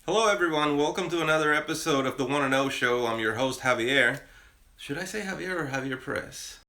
Hello, everyone. Welcome to another episode of the One and O Show. I'm your host, Javier. Should I say Javier or Javier Perez?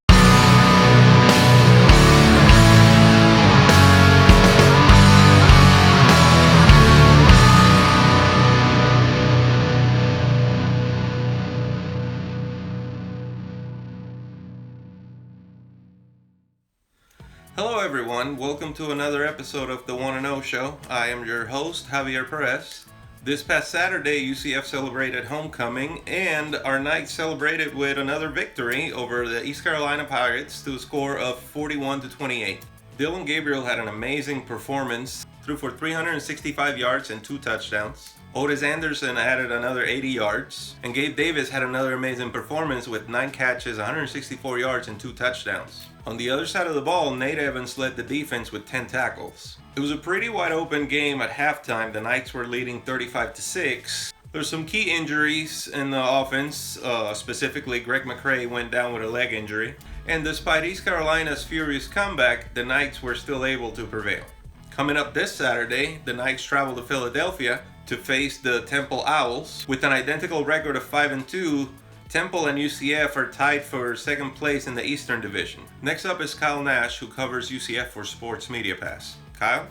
Hello, everyone. Welcome to another episode of the One and O Show. I am your host, Javier Perez. This past Saturday, UCF celebrated homecoming, and our Knights celebrated with another victory over the East Carolina Pirates to a score of 41-28. Dylan Gabriel had an amazing performance, threw for 365 yards and 2 touchdowns. Otis Anderson added another 80 yards, and Gabe Davis had another amazing performance with 9 catches, 164 yards, and 2 touchdowns. On the other side of the ball, Nate Evans led the defense with 10 tackles. It was a pretty wide open game at halftime. The Knights were leading 35-6. There's some key injuries in the offense. Specifically, Greg McCray went down with a leg injury. And despite East Carolina's furious comeback, the Knights were still able to prevail. Coming up this Saturday, the Knights travel to Philadelphia to face the Temple Owls. With an identical record of 5-2, Temple and UCF are tied for second place in the Eastern Division. Next up is Kyle Nash, who covers UCF for Sports Media Pass. Kyle?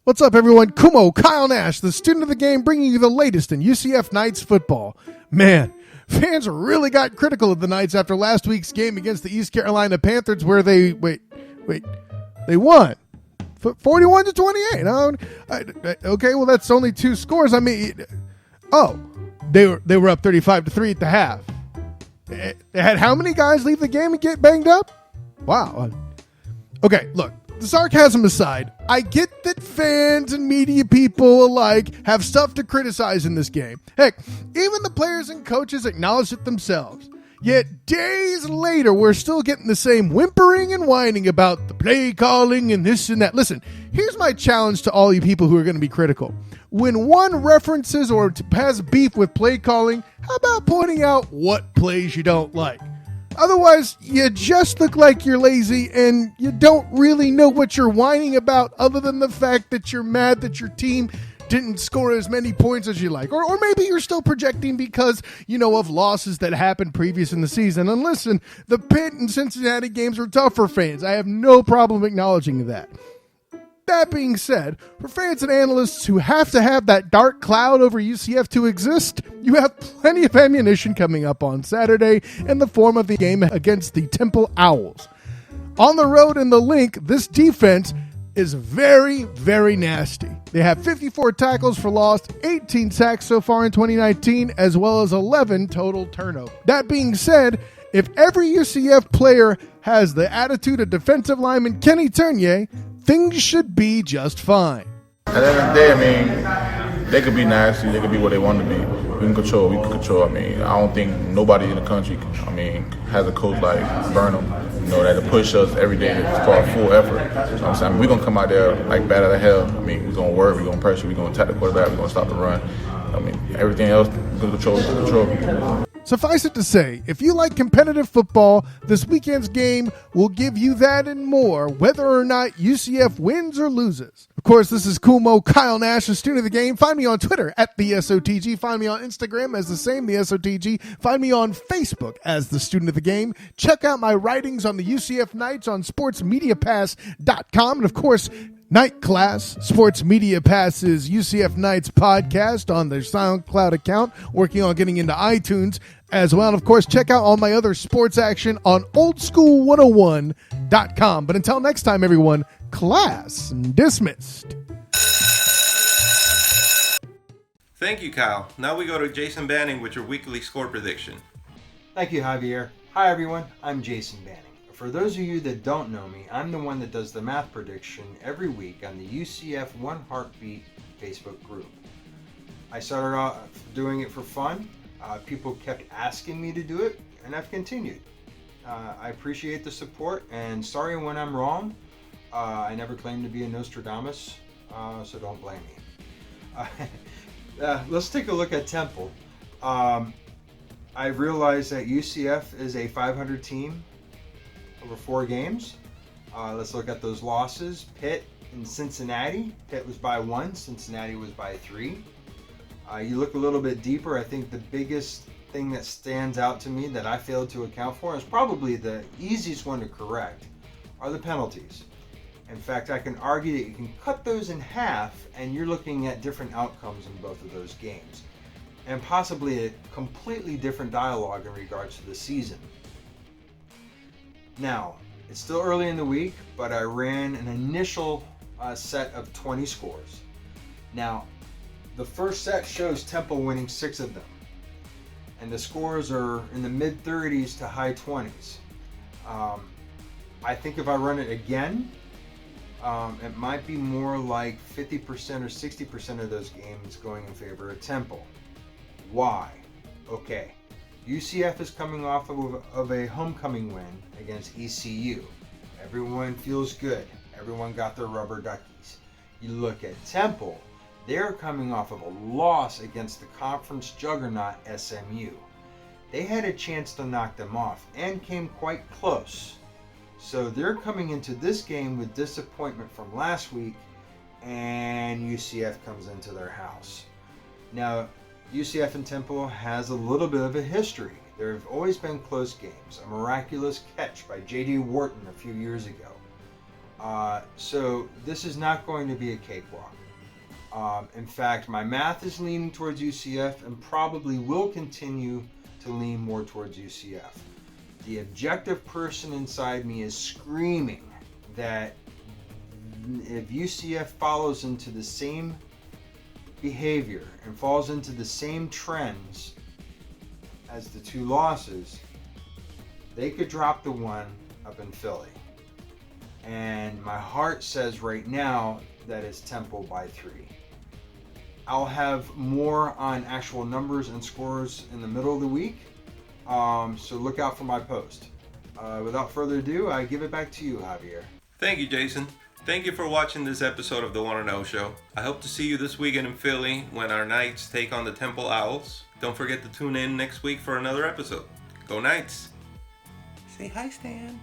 What's up, everyone? Kyle Nash, the student of the game, bringing you the latest in UCF Knights football. Man, fans really got critical of the Knights after last week's game against the East Carolina Panthers, where they won 41-28. Okay, well, that's only 2 scores. I mean, they were up 35-3 at the half. They had how many guys leave the game and get banged up? Wow. Okay, look, the sarcasm aside, I get that fans and media people alike have stuff to criticize in this game. Heck, even the players and coaches acknowledge it themselves. Yet days later, we're still getting the same whimpering and whining about the play calling and this and that. Listen, here's my challenge to all you people who are going to be critical. When one references or has beef with play calling, how about pointing out what plays you don't like? Otherwise, you just look like you're lazy and you don't really know what you're whining about other than the fact that you're mad that your team didn't score as many points as you like. Or maybe you're still projecting because, of losses that happened previous in the season. And listen, the Pitt and Cincinnati games were tough for fans. I have no problem acknowledging that. That being said, for fans and analysts who have to have that dark cloud over UCF to exist, you have plenty of ammunition coming up on Saturday in the form of the game against the Temple Owls. On the road in the Link, this defense is very, very nasty. They have 54 tackles for loss, 18 sacks so far in 2019, as well as 11 total turnovers. That being said, if every UCF player has the attitude of defensive lineman Kenny Turnye, things should be just fine. At the end of the day, they could be nasty, they could be what they want to be. We can control. I don't think nobody in the country, has a coach like Burnham, that'll push us every day for a full effort. So I'm saying we're going to come out there like bad as hell. We're going to work, we're going to pressure, we're going to attack the quarterback, we're going to stop the run. Everything else, we're going to control. Suffice it to say, if you like competitive football, this weekend's game will give you that and more, whether or not UCF wins or loses. Of course, this is Kyle Nash, the student of the game. Find me on Twitter at the SOTG. Find me on Instagram as the same, the SOTG. Find me on Facebook as the student of the game. Check out my writings on the UCF Knights on sportsmediapass.com. And of course, Night Class, Sports Media Pass's UCF Knights podcast on their SoundCloud account, working on getting into iTunes as well. And of course, check out all my other sports action on oldschool101.com. But until next time, everyone, class dismissed. Thank you, Kyle. Now we go to Jason Banning with your weekly score prediction. Thank you, Javier. Hi, everyone. I'm Jason Banning. For those of you that don't know me, I'm the one that does the math prediction every week on the UCF One Heartbeat Facebook group. I started off doing it for fun. People kept asking me to do it, and I've continued. I appreciate the support, and sorry when I'm wrong. I never claimed to be a Nostradamus, so don't blame me. Let's take a look at Temple. I realize that UCF is a 500 team over 4 games. Let's look at those losses. Pitt In Cincinnati, Pitt was by 1, Cincinnati was by 3. You look a little bit deeper, I think the biggest thing that stands out to me that I failed to account for, is probably the easiest one to correct, are the penalties. In fact, I can argue that you can cut those in half and you're looking at different outcomes in both of those games, and possibly a completely different dialogue in regards to the season. Now, it's still early in the week, but I ran an initial set of 20 scores. Now, the first set shows Temple winning 6 of them, and the scores are in the mid-30s to high 20s. I think if I run it again, it might be more like 50% or 60% of those games going in favor of Temple. Why? Okay, UCF is coming off of a homecoming win against ECU. Everyone feels good. Everyone got their rubber duckies. You look at Temple, they're coming off of a loss against the conference juggernaut SMU. They had a chance to knock them off and came quite close. So they're coming into this game with disappointment from last week, and UCF comes into their house. Now, UCF and Temple has a little bit of a history. There have always been close games. A miraculous catch by J.D. Wharton a few years ago. So this is not going to be a cakewalk. In fact, my math is leaning towards UCF and probably will continue to lean more towards UCF. The objective person inside me is screaming that if UCF follows into the same behavior and falls into the same trends as the 2 losses, they could drop the one up in Philly. And my heart says right now that it's Temple by 3. I'll have more on actual numbers and scores in the middle of the week, so look out for my post. Without further ado, I give it back to you, Javier. Thank you, Jason. Thank you for watching this episode of the Wanna Know Show. I hope to see you this weekend in Philly when our Knights take on the Temple Owls. Don't forget to tune in next week for another episode. Go Knights! Say hi, Stan.